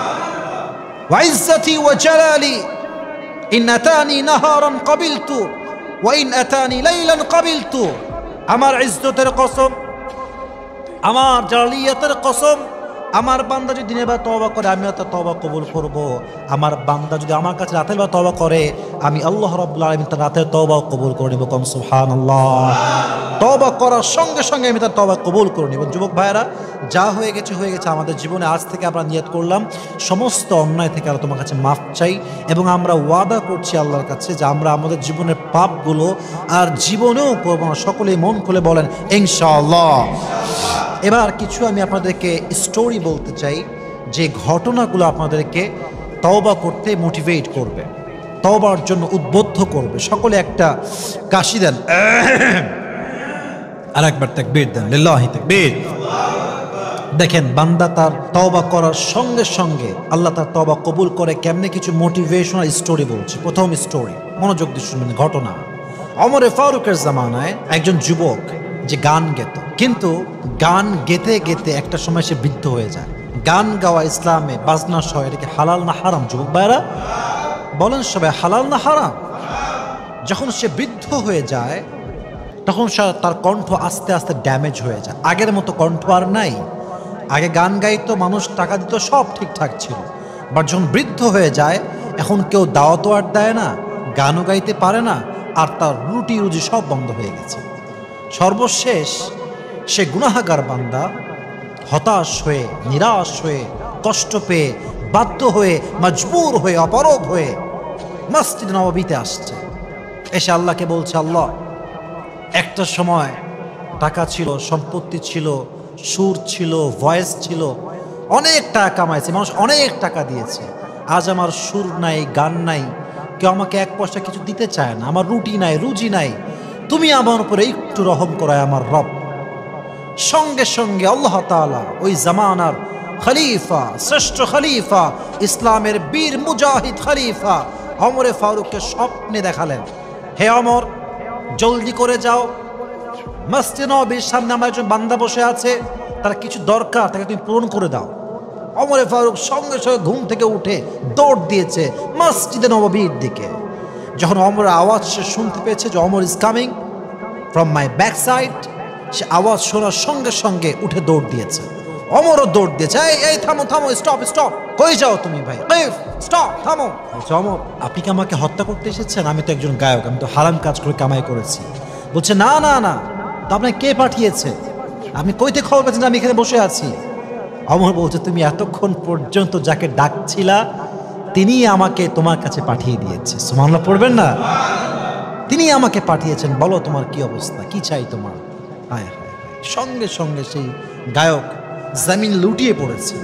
ওয়া ইজ্জতি ওয়া জালালি ইন আতানি নাহারান ক্বাবিলতু ওয়া ইন আতানি লাইলান ক্বাবিলতু। আমার ইজ্জতের কসম, আমার জালালিয়াতের কসম, আমার বান্দা যদি দিনের বেলা তওবা করে আমিও তার তওবা কবুল করব। আমার বান্দা যদি আমার কাছে রাতের বেলা তওবা করে আমি আল্লাহ রাব্বুল আলামিন তার রাতের তওবাও কবুল করে নিব। কম সুবহানাল্লাহ। তওবা করার সঙ্গে সঙ্গে আমি তার তওবা কবুল করে নিব। যুবক ভাইয়েরা, যা হয়ে গেছে হয়ে গেছে। আমাদের জীবনে আজ থেকে আমরা নিয়ত করলাম সমস্ত অন্যায় থেকে আল্লাহ তোমার কাছে মাফ চাই, এবং আমরা ওয়াদা করছি আল্লাহর কাছে যে আমরা আমাদের জীবনের পাপগুলো আর জীবনেও করব না। সকলেই মন খুলে বলেন ইনশাআল্লাহ। এবার কিছু আমি আপনাদেরকে স্টোরি বলতে চাই যে ঘটনাগুলো আপনাদেরকে তওবা করতে মোটিভেট করবে, তওবার জন্য উদ্বুদ্ধ করবে। সকলে একটা কাশি দেন, আর একবার তাকবীর দেন, লিল্লাহি তাকবীর। দেখেন বান্দা তার তওবা করার সঙ্গে সঙ্গে আল্লাহ তার তওবা কবুল করে কেমনে। কিছু মোটিভেশনাল স্টোরি বলছি। প্রথম স্টোরি, মনোযোগ দিয়ে শুনবেন। ঘটনা, ওমরে ফারুকের জামানায় একজন যুবক যে গান গেত, কিন্তু গান গেতে গেতে একটা সময় সে বৃদ্ধ হয়ে যায়। গান গাওয়া ইসলামে বাজনা সহ এটাকে হালাল না হারাম? যুবক ভাইরা বলেন সবাই, হালাল না হারাম? যখন সে বৃদ্ধ হয়ে যায় তখন তার কণ্ঠ আস্তে আস্তে ড্যামেজ হয়ে যায়। আগের মতো কণ্ঠ আর নাই। আগে গান গাইতো, মানুষ টাকা দিত, সব ঠিকঠাক ছিল। বাট যখন বৃদ্ধ হয়ে যায় এখন কেউ দাওয়াতও আর দেয় না, গানও গাইতে পারে না, আর তার রুটি রুজি সব বন্ধ হয়ে গেছে। সর্বশেষ সে গুনাহগার বান্দা হতাশ হয়ে, নিরাশ হয়ে, কষ্ট পেয়ে, বাধ্য হয়ে, মজবুর হয়ে, অপারগ হয়ে মসজিদ নববীতে আসছে। এসে আল্লাহকে বলছে, আল্লাহ একটা সময় টাকা ছিল, সম্পত্তি ছিল, সুর ছিল, ভয়েস ছিল, অনেক টাকা কামাইছে, মানুষ অনেক টাকা দিয়েছে। আজ আমার সুর নাই, গান নাই, কেউ আমাকে এক পয়সা কিছু দিতে চায় না, আমার রুটি নাই, রুজি নাই, তুমি আমার উপরে একটু রহম করায় আমার রব। সঙ্গে সঙ্গে আল্লাহ তাআলা ওই জামানার খলিফা, শ্রেষ্ঠ খলিফা, ইসলামের বীর মুজাহিদ খলিফা ওমরে ফারুককে স্বপ্নে দেখালেন, হে ওমর জলদি করে যাও, মসজিদ নববীর সামনে আমার একজন বান্দা বসে আছে, তার কিছু দরকার, তাকে তুমি পূরণ করে দাও। ওমরে ফারুক সঙ্গে সঙ্গে ঘুম থেকে উঠে দৌড় দিয়েছে মসজিদে নববীর দিকে। যখন ওমর আওয়াজ সে শুনতে পেয়েছে যে Omar is coming from my back side, সে আওয়াজ শোনার সঙ্গে সঙ্গে উঠে দৌড় দিয়েছে। ওমরও দৌড় দিয়েছে, এই থামো থামো, স্টপ স্টপ, কই যাও তুমি ভাই, স্টপ থামো। বলছে, ওমর আপনি কি আমাকে হত্যা করতে এসেছেন? আমি তো একজন গায়ক, আমি তো হারাম কাজ করে কামাই করেছি। বলছে, না না না, তো আপনাকে কে পাঠিয়েছে? আপনি কইতে খবর পেয়েছেন যে আমি এখানে বসে আছি? ওমর বলছে, তুমি এতক্ষণ পর্যন্ত যাকে ডাকছিলা তিনি আমাকে তোমার কাছে পাঠিয়ে দিয়েছে। সুবহানাল্লাহ পড়বেন না? তিনি আমাকে পাঠিয়েছেন, বলো তোমার কি অবস্থা, কি চাই তোমার? হায় হায়, সঙ্গে সঙ্গে সেই গায়ক জমিন লুটিয়ে পড়েছে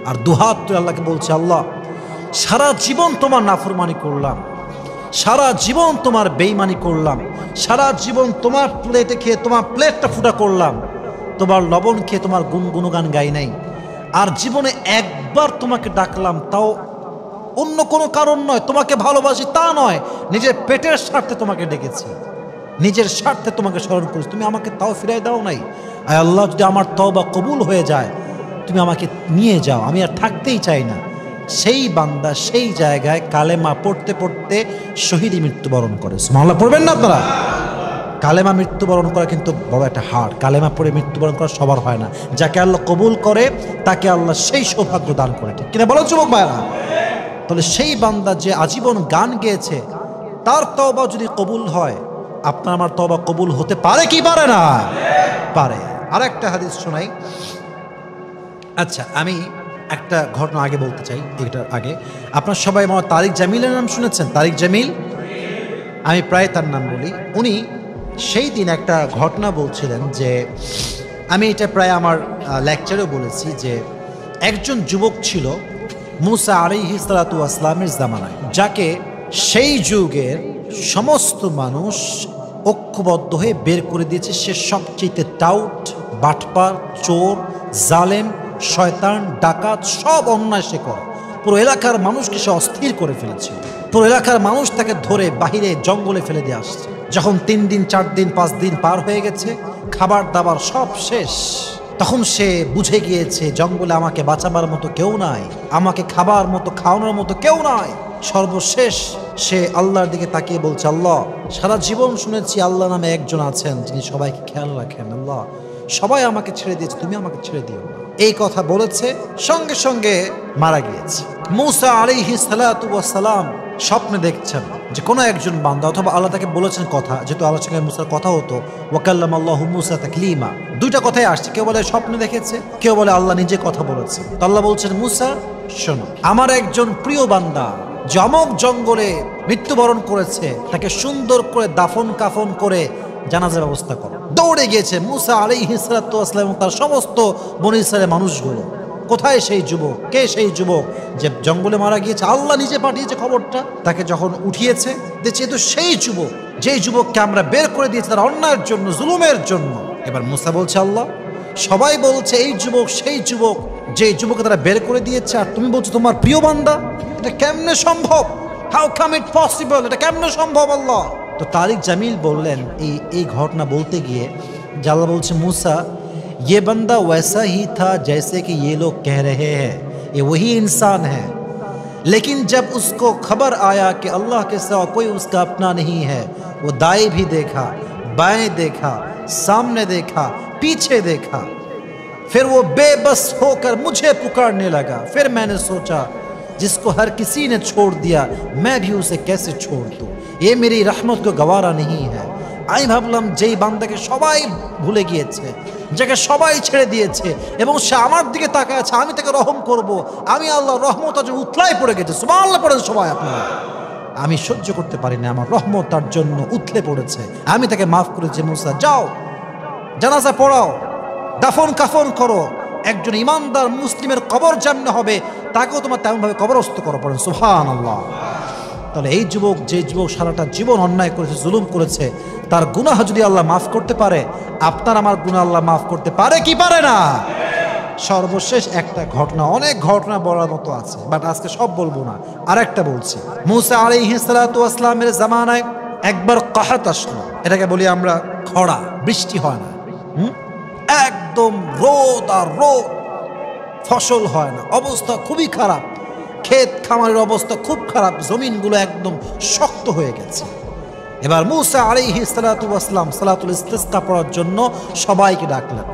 আর দুহাত তুলে আল্লাহকে বলছে, আল্লাহ সারা জীবন তোমার নাফরমানি করলাম, সারা জীবন তোমার বেঈমানি করলাম, সারা জীবন তোমার প্লেটে খেয়ে তোমার প্লেটটা ফুটা করলাম, তোমার লবণ খেয়ে তোমার গুনগান গাই নাই, আর জীবনে একবার তোমাকে ডাকলাম, তাও অন্য কোনো কারণ নয়, তোমাকে ভালোবাসি তা নয়, নিজের পেটের স্বার্থে তোমাকে ডেকেছি, নিজের স্বার্থে তোমাকে স্মরণ করেছি, তুমি আমাকে তাও ফিরাই দাও নাই। আয় আল্লাহ, যদি আমার তওবা কবুল হয়ে যায় তুমি আমাকে নিয়ে যাও, আমি আর থাকতেই চাই না। সেই বান্দা সেই জায়গায় কালেমা পড়তে পড়তে শহীদই মৃত্যুবরণ করে। সুবহানাল্লাহ পড়বেন না আপনারা? কালেমা মৃত্যুবরণ করা কিন্তু বড় একটা হার। কালেমা পড়ে মৃত্যুবরণ করা সবার হয় না। যাকে আল্লাহ কবুল করে তাকে আল্লাহ সেই সৌভাগ্য দান করে, ঠিক কিনা বলো যুবক ভাইরা? তাহলে সেই বান্দা যে আজীবন গান গেয়েছে তার তওবা যদি কবুল হয়, আপনার আমার তওবা কবুল হতে পারে কি পারে না? পারে। আর একটা হাদিস শোনাই। আচ্ছা, আমি একটা ঘটনা আগে বলতে চাই। এটার আগে আপনার সবাই আমার তারিক জামিলের নাম শুনেছেন? তারিক জামিল, আমি প্রায় তার নাম বলি। উনি সেই দিন একটা ঘটনা বলছিলেন যে, আমি এটা প্রায় আমার লেকচারেও বলেছি যে একজন যুবক ছিল মুসা আলাইহিস সালাতু ওয়াস সালামের জামানায়, যাকে সেই যুগের সমস্ত মানুষ ঐক্যবদ্ধ হয়ে বের করে দিয়েছে সে সবচেয়ে টাউট, বাটপার, চোর, জালেম, শয়তান, ডাকাত, সব অন্যায় সে করে। পুরো এলাকার মানুষকে সে অস্থির করে ফেলেছিল। পুরো এলাকার মানুষ তাকে ধরে বাহিরে জঙ্গলে ফেলে দিয়ে আসছে। যখন 3 দিন 4 দিন 5 দিন পার হয়ে গেছে, খাবার দাবার সব শেষ, তখন সে বুঝে গিয়েছে জঙ্গলে আমাকে বাঁচাবার মতো কেউ নাই, আমাকে খাবার মতো খাওয়ানোর মতো কেউ নাই। সর্বশেষ সে আল্লাহর দিকে তাকিয়ে বলছে, আল্লাহ, সারা জীবন শুনেছি আল্লাহ নামে একজন আছেন যিনি সবাইকে খেয়াল রাখেন। আল্লাহ, সবাই আমাকে ছেড়ে দিয়েছে, তুমি আমাকে ছেড়ে দিও না। এই কথা বলেছে, সঙ্গে সঙ্গে মারা গিয়েছে। মুসা আলাইহিস সালাতু ওয়াস সালাম স্বপ্নে দেখছেন যে কোনো একজন বান্দা অথবা আল্লাহ তাকে বলেছেন কথা, যেহেতু আল্লাহর সঙ্গে মুসার কথা হতো, ওয়াকাল্লামাল্লাহু মুসা তাকলিমা, দুইটা কথাই আসছে। কেউ বলে স্বপ্নে দেখেছে, কেউ বলে আল্লাহ নিজে কথা বলেছে। তো আল্লাহ বলছেন, মুসা শোনো, আমার একজন প্রিয় বান্দা জমক জঙ্গলে মৃত্যুবরণ করেছে, তাকে সুন্দর করে দাফন কাফন করে জানাজার ব্যবস্থা করো। দৌড়ে গিয়েছে মুসা আলাইহিস সালাতু ওয়াস সালাম তার সমস্ত বনী ইসরায়েলের মানুষগুলো। কোথায় সেই যুবক? কে সেই যুবক যে জঙ্গলে মারা গিয়েছে? আল্লাহ নিজে পাঠিয়েছে খবরটা। তাকে যখন উঠিয়েছে দেখছে তো সেই যুবক, যেই যুবককে আমরা বের করে দিয়েছি তার অন্যায়ের জন্য, জুলুমের জন্য। এবার মুসা বলছে, আল্লাহ, সবাই বলছে এই যুবক সেই যুবক যে যুবককে তারা বের করে দিয়েছে, আর তুমি বলছো তোমার প্রিয় বান্দা। এটা কেমনে সম্ভব? How come it possible? এটা কেমনে সম্ভব আল্লাহ? তো তারিক জামিল বললেন এই ঘটনা বলতে গিয়ে যে আল্লাহ বলছে, মুসা, ये बंदा वैसा ही था जैसे कि ये लोग कह रहे हैं, ये वही इंसान है, लेकिन जब उसको खबर आया कि अल्लाह के सिवा कोई उसका अपना नहीं है, वो दाएं भी देखा, बाएं देखा, सामने देखा, पीछे देखा, फिर वो बेबस होकर मुझे पुकारने लगा। फिर मैंने सोचा जिसको हर किसी ने छोड़ दिया मैं भी उसे कैसे छोड़ दूँ, ये मेरी रहमत को गवारा नहीं है। আমি ভাবলাম যেই বান্দাকে সবাই ভুলে গিয়েছে, যাকে সবাই ছেড়ে দিয়েছে এবং সে আমার দিকে তাকায় আছে, আমি তাকে রহম করব, আমি আল্লাহ রহমত আজ উথলাই পড়ে গেছে। সুবহানাল্লাহ পড়েন সবাই আপনারা। আমি সহ্য করতে পারি না, আমার রহমত তার জন্য উথলে পড়েছে, আমি তাকে মাফ করেছি। মুসা, যাও জানাজা পড়াও, দাফন কাফন করো, একজন ইমানদার মুসলিমের কবর যেমন হবে তাকেও তোমার তেমনভাবে কবরস্থ করো। পড়েন সুবহানাল্লাহ। তাহলে এই যুবক, যে যুবক সারাটা জীবন অন্যায় করেছে, জুলুম করেছে, তার গুনাহ যদি আল্লাহ মাফ করতে পারে, আপনার আমার গুনাহ আল্লাহ মাফ করতে পারে কি পারে না? সর্বশেষ একটা ঘটনা, অনেক ঘটনা বলার মতো আছে, বাট আজকে সব বলবো না, আরেকটা বলছি। মুসা আলাইহিস সালাতু ওয়াস সালামের জামানায় একবার কাহাত আসলো, এটাকে বলি আমরা খরা, বৃষ্টি হয় না, একদম রোদ আর রোদ, ফসল হয় না, অবস্থা খুবই খারাপ, ক্ষেত খামারের অবস্থা খুব খারাপ, জমিনগুলো একদম শক্ত হয়ে গেছে। এবার মুসা আলাইহিস সালাতু ওয়াস সালাম সালাতুল ইস্তিসকা পড়ার জন্য সবাইকে ডাকলেন,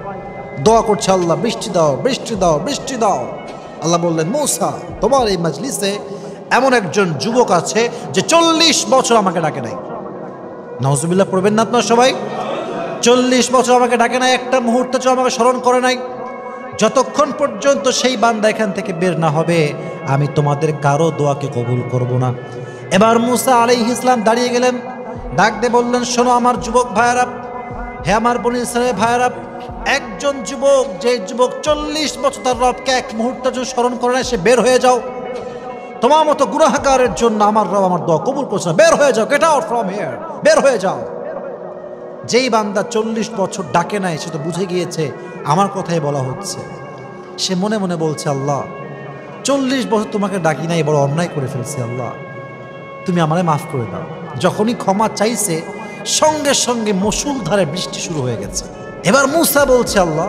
দোয়া করছে, আল্লাহ বৃষ্টি দাও, বৃষ্টি দাও, বৃষ্টি দাও। আল্লাহ বললেন, মুসা, তোমার এই মজলিসে এমন একজন যুবক আছে যে 40 বছর আমাকে ডাকে নাই। নাউজুবিল্লাহ পড়বেন না আপনারা সবাই? 40 বছর আমাকে ডাকে নাই, একটা মুহূর্ত আমাকে স্মরণ করে নাই। যতক্ষণ পর্যন্ত সেই বান্দা এখান থেকে বের না হবে আমি তোমাদের কারো দোয়াকে কবুল করব না। এবার মুসা আলাইহিস সালাম দাঁড়িয়ে গেলেন, ডাক দিয়ে বললেন, শোনো আমার যুবক ভাইয়েরা, হে আমার বনী ইসরায়েল ভাইয়েরা, একজন যুবক, যে যুবক 40 বছর তার রবকে এক মুহূর্ত যদি স্মরণ করে না, সে বের হয়ে যাও। তোমার মতো গুনাহগারের জন্য আমার রব আমার দোয়া কবুল করছে না, বের হয়ে যাও, গেট আউট ফ্রম হিয়ার, বের হয়ে যাও। যেই বান্দা 40 বছর ডাকে নাই, সে তো বুঝে গিয়েছে আমার কথাই বলা হচ্ছে। সে মনে মনে বলছে, আল্লাহ 40 বছর তোমাকে ডাকি নাই, বড় অন্যায় করে ফেলছি, আল্লাহ তুমি আমারে মাফ করে দাও। যখনই ক্ষমা চাইছে সঙ্গে সঙ্গে মুষলধারে বৃষ্টি শুরু হয়ে গেছে। এবার মুসা বলছে, আল্লাহ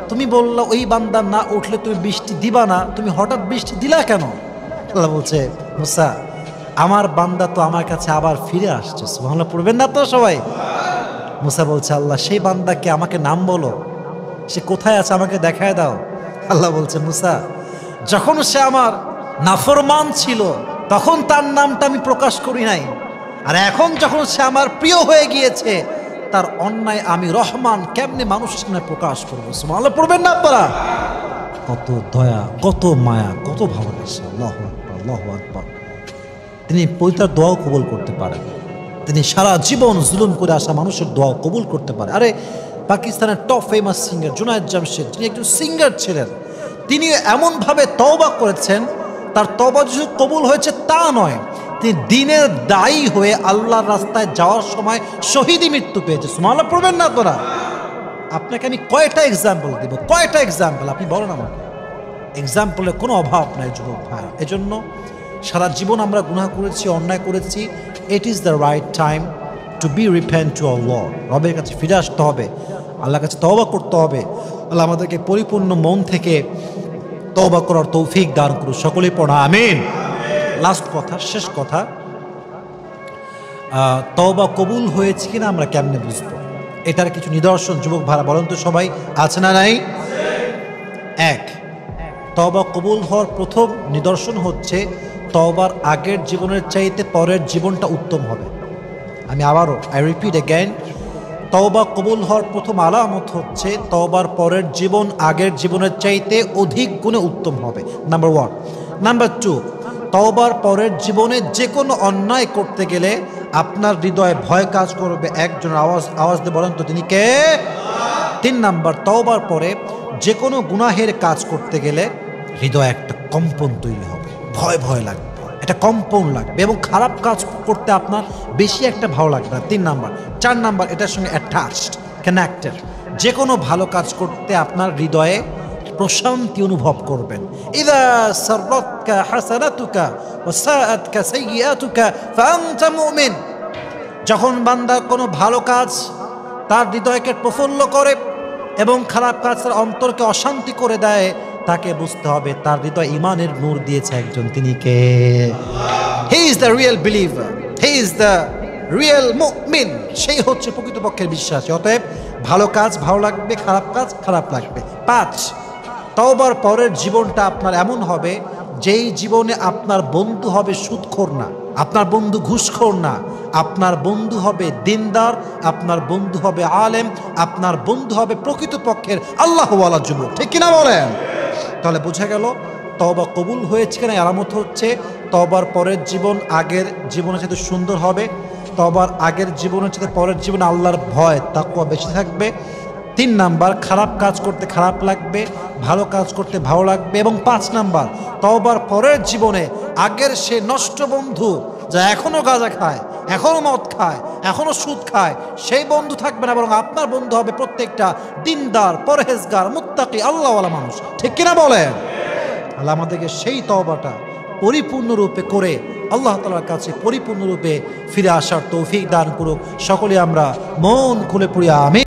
তুমি বললা ওই বান্দা না উঠলে তুমি বৃষ্টি দিবা না, তুমি হঠাৎ বৃষ্টি দিলা কেন? আল্লাহ বলছে, মুসা, আমার বান্দা তো আমার কাছে আবার ফিরে আসছে। সুবহানাল্লাহ পড়বেন না তো সবাই? মুসা বলছে, আল্লাহ সেই বান্দাকে আমাকে নাম বলো, সে কোথায় আছে আমাকে দেখায় দাও। আল্লাহ বলছে, মুসা, যখন সে আমার নাফরমান ছিল তখন তার নামটা আমি প্রকাশ করি নাই, আর এখন যখন সে আমার প্রিয় হয়ে গিয়েছে তার অন্যায় আমি রহমান কেমনে মানুষের সামনে প্রকাশ করবো? সুবহানাল্লাহ পড়বেন না আপনারা? কত দয়া, কত মায়া, কত ভালোবাসা! আল্লাহু আকবার, আল্লাহু আকবার। তিনি পবিত্র দোয়াও কবুল করতে পারেন, তিনি সারা জীবন জুলুম করে আসা মানুষের দোয়াও কবুল করতে পারে। আরে পাকিস্তানের top famous singer Junaid Jamshed, যিনি একজন সিঙ্গার ছিলেন, তিনি এমনভাবে তওবা করেছেন, তার তওবা যে কবুল হয়েছে তা নয়, তিনি দিনের দায়ী হয়ে আল্লাহর রাস্তায় যাওয়ার সময় শহীদি মৃত্যু পেয়েছে। সুবহানাল্লাহ পড়বেন না তোরা? আপনাকে আমি কয়টা এক্সাম্পল দিব, কয়টা এক্সাম্পল আপনি বলেন আমাকে। এক্সাম্পলের কোনো অভাব নাই যুবক ভাই। এজন্য সারা জীবন আমরা গুনাহ করেছি, অন্যায় করেছি। It is the right time to be repent to our lord. রবের কাছে ফিরে আসতে হবে, আল্লাহর কাছে তওবা করতে হবে। আল্লাহ আমাদেরকে পরিপূর্ণ মন থেকে তওবা করার তৌফিক দান করুন। সকলেই পড়া আমিন। লাস্ট কথা, শেষ কথা, তওবা কবুল হয়েছে কিনা আমরা কেমনে বুঝবো? এটার কিছু নিদর্শন যুবক ভাড়া বলেন তো সবাই, আছে না নাই? এক, তওবা কবুল হওয়ার প্রথম নিদর্শন হচ্ছে তওবার আগের জীবনের চাইতে পরের জীবনটা উত্তম হবে। আমি আবারও রিপিট অ্যাগেন, তওবা কবুল হওয়ার প্রথম আলামত হচ্ছে তওবার পরের জীবন আগের জীবনের চাইতে অধিক গুণে উত্তম হবে, নাম্বার ওয়ান। নাম্বার টু, তওবার পরের জীবনে যে কোনো অন্যায় করতে গেলে আপনার হৃদয়ে ভয় কাজ করবে। একজন আওয়াজ দিয়ে বলেন তো তিনি কে? তিন নাম্বার, তওবার পরে যে কোনো গুনাহের কাজ করতে গেলে হৃদয়ে একটা কম্পন তৈরি হবে, ভয় ভয় লাগবে, একটা কম্পন লাগবে এবং খারাপ কাজ করতে আপনার বেশি একটা ভালো লাগবে না। তিন নাম্বার। চার নাম্বার, এটার সঙ্গে অ্যাটাচড, কানেক্টেড, যে কোনো ভালো কাজ করতে আপনার হৃদয়ে প্রশান্তি অনুভব করবেন। ইযা সাররাতকা হাসানাতুকা ওয়া সাআতকা সাইয়্যাতুকা ফাআনতা মুমিন। যখন বান্দা কোনো ভালো কাজ তার হৃদয়কে প্রফুল্ল করে এবং খারাপ কাজ তার অন্তরকে অশান্তি করে দেয়, তাকে বুঝতে হবে তার হৃদয় ঈমানের নূর দিয়েছে একজন, তিনি কে? He is the real believer, he is the real মুমিন। সেই হচ্ছে প্রকৃতপক্ষের বিশ্বাসী। অতএব ভালো কাজ ভালো লাগবে, খারাপ কাজ খারাপ লাগবে। পাঁচ, তওবার পরের জীবনটা আপনার এমন হবে যেই জীবনে আপনার বন্ধু হবে সুদখোর না, আপনার বন্ধু ঘুষখোর না, আপনার বন্ধু হবে দিনদার, আপনার বন্ধু হবে আলেম, আপনার বন্ধু হবে প্রকৃতপক্ষের আল্লাহওয়ালা যুবক। ঠিক কিনা বলেন? তাহলে বোঝা গেল তওবা কবুল হয়েছে কিনা আলামত হচ্ছে তওবার পরের জীবন আগের জীবনের সাথে সুন্দর হবে, তওবার আগের জীবনের সাথে পরের জীবনে আল্লাহর ভয় তাকওয়া বেশি থাকবে। তিন নাম্বার, খারাপ কাজ করতে খারাপ লাগবে, ভালো কাজ করতে ভালো লাগবে। এবং পাঁচ নাম্বার, তওবার পরের জীবনে আগের সে নষ্ট বন্ধু যা এখনো গাঁজা খায়, এখনো মদ খায়, এখনো সুদ খায়, সেই বন্ধু থাকবে না, বরং আপনার বন্ধু হবে প্রত্যেকটা দিনদার, পরহেজগার, মুত্তাকি, আল্লাহওয়ালা মানুষ। ঠিক কিনা বলেন? আল্লাহ আমাদেরকে সেই তওবাটা পরিপূর্ণরূপে করে আল্লাহ তাআলার কাছে পরিপূর্ণরূপে ফিরে আসার তৌফিক দান করুক। সকলে আমরা মন খুলে পড়ি আমিন।